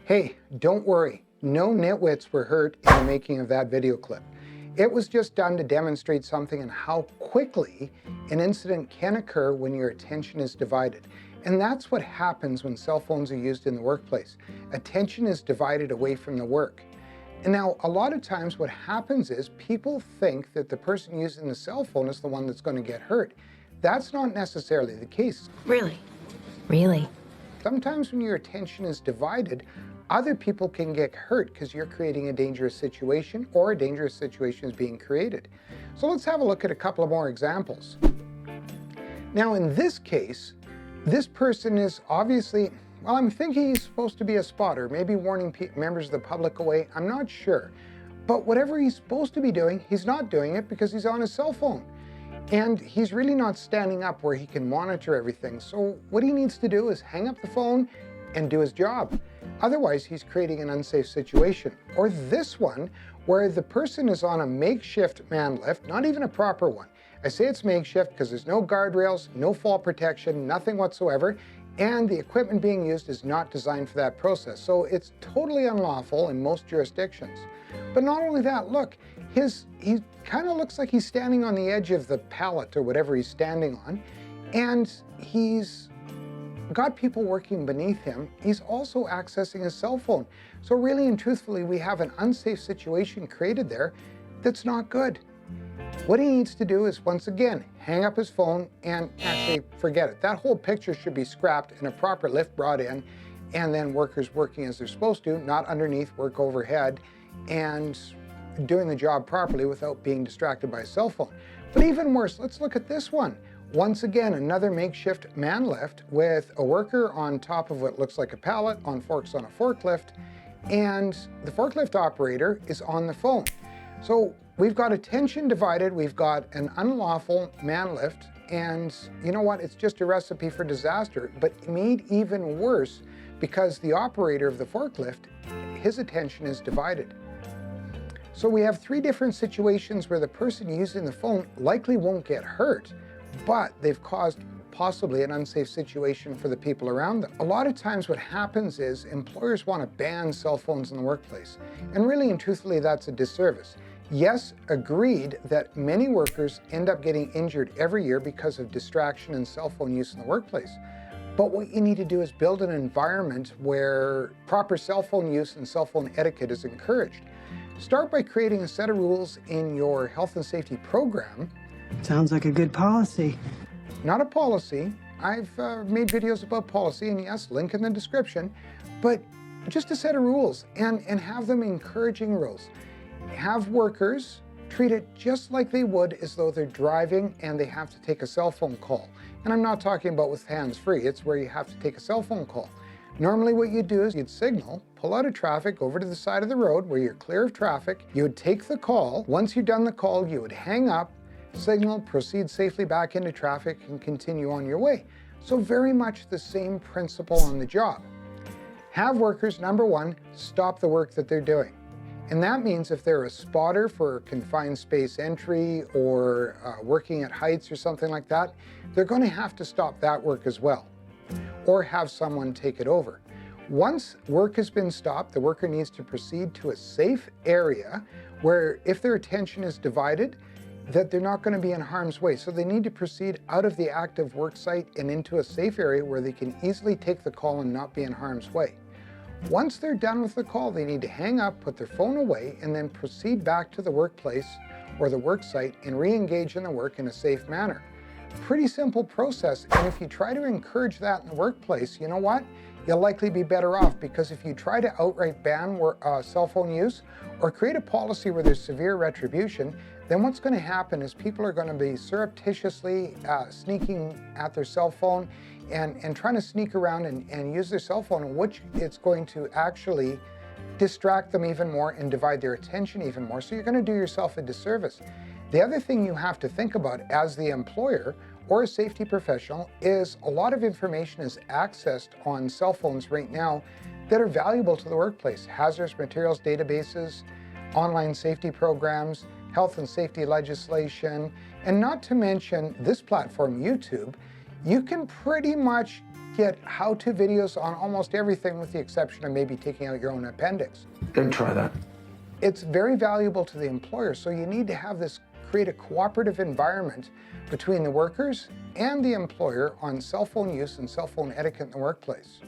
Hey, don't worry, no nitwits were hurt in the making of that video clip. It was just done to demonstrate something and how quickly an incident can occur when your attention is divided. And that's what happens when cell phones are used in the workplace. Attention is divided away from the work. And now, a lot of times what happens is people think that the person using the cell phone is the one that's going to get hurt. That's not necessarily the case. Really? Really? Sometimes when your attention is divided, other people can get hurt because you're creating a dangerous situation or a dangerous situation is being created. So let's have a look at a couple of more examples. Now in this case, this person is obviously, well, I'm thinking he's supposed to be a spotter, maybe warning members of the public away, I'm not sure. But whatever he's supposed to be doing, he's not doing it because he's on his cell phone. And he's really not standing up where he can monitor everything. So what he needs to do is hang up the phone and do his job. Otherwise, he's creating an unsafe situation. Or this one, where the person is on a makeshift man lift, not even a proper one. I say it's makeshift because there's no guardrails, no fall protection, nothing whatsoever, and the equipment being used is not designed for that process. So it's totally unlawful in most jurisdictions. But not only that, look, he kind of looks like he's standing on the edge of the pallet or whatever he's standing on, and he's got people working beneath him. He's also accessing his cell phone. So really and truthfully, we have an unsafe situation created there that's not good. What he needs to do is, once again, hang up his phone and actually forget it. That whole picture should be scrapped and a proper lift brought in, and then workers working as they're supposed to, not underneath, work overhead, and doing the job properly without being distracted by a cell phone. But even worse, let's look at this one. Once again, another makeshift man lift with a worker on top of what looks like a pallet on forks on a forklift, and the forklift operator is on the phone. So we've got attention divided, we've got an unlawful man lift, and you know what, it's just a recipe for disaster, but made even worse because the operator of the forklift, his attention is divided. So we have three different situations where the person using the phone likely won't get hurt, but they've caused possibly an unsafe situation for the people around them. A lot of times what happens is employers want to ban cell phones in the workplace, and really and truthfully that's a disservice. Yes, agreed that many workers end up getting injured every year because of distraction and cell phone use in the workplace. But what you need to do is build an environment where proper cell phone use and cell phone etiquette is encouraged. Start by creating a set of rules in your health and safety program. Sounds like a good policy. Not a policy. I've made videos about policy, and yes, link in the description, but just a set of rules and have them encouraging rules. Have workers treat it just like they would as though they're driving and they have to take a cell phone call. And I'm not talking about with hands-free, it's where you have to take a cell phone call. Normally what you'd do is you'd signal, pull out of traffic over to the side of the road where you're clear of traffic, you would take the call. Once you've done the call, you would hang up, signal, proceed safely back into traffic, and continue on your way. So very much the same principle on the job. Have workers, number one, stop the work that they're doing. And that means if they're a spotter for confined space entry or working at heights or something like that, they're going to have to stop that work as well, or have someone take it over. Once work has been stopped, the worker needs to proceed to a safe area where if their attention is divided, that they're not going to be in harm's way. So they need to proceed out of the active work site and into a safe area where they can easily take the call and not be in harm's way. Once they're done with the call, they need to hang up, put their phone away, and then proceed back to the workplace or the work site and re-engage in the work in a safe manner. Pretty simple process, and if you try to encourage that in the workplace, you know what? You'll likely be better off, because if you try to outright ban cell phone use or create a policy where there's severe retribution, then what's going to happen is people are going to be surreptitiously sneaking at their cell phone and trying to sneak around and use their cell phone, which it's going to actually distract them even more and divide their attention even more. So you're going to do yourself a disservice. The other thing you have to think about as the employer or a safety professional is a lot of information is accessed on cell phones right now that are valuable to the workplace. Hazardous materials databases, online safety programs, health and safety legislation, and not to mention this platform, YouTube. You can pretty much get how-to videos on almost everything with the exception of maybe taking out your own appendix. Didn't try that. It's very valuable to the employer, so you need to have this create a cooperative environment between the workers and the employer on cell phone use and cell phone etiquette in the workplace.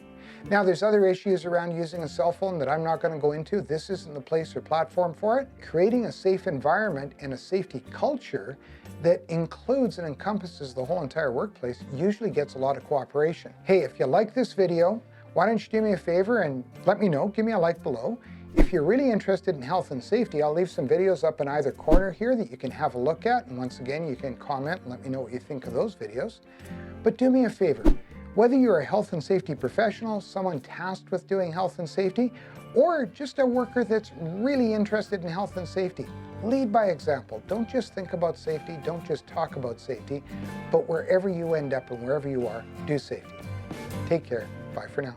Now, there's other issues around using a cell phone that I'm not going to go into. This isn't the place or platform for it. Creating a safe environment and a safety culture that includes and encompasses the whole entire workplace usually gets a lot of cooperation. Hey, if you like this video, why don't you do me a favor and let me know, give me a like below. If you're really interested in health and safety, I'll leave some videos up in either corner here that you can have a look at. And once again, you can comment and let me know what you think of those videos. But do me a favor. Whether you're a health and safety professional, someone tasked with doing health and safety, or just a worker that's really interested in health and safety, lead by example. Don't just think about safety, don't just talk about safety, but wherever you end up and wherever you are, do safety. Take care. Bye for now.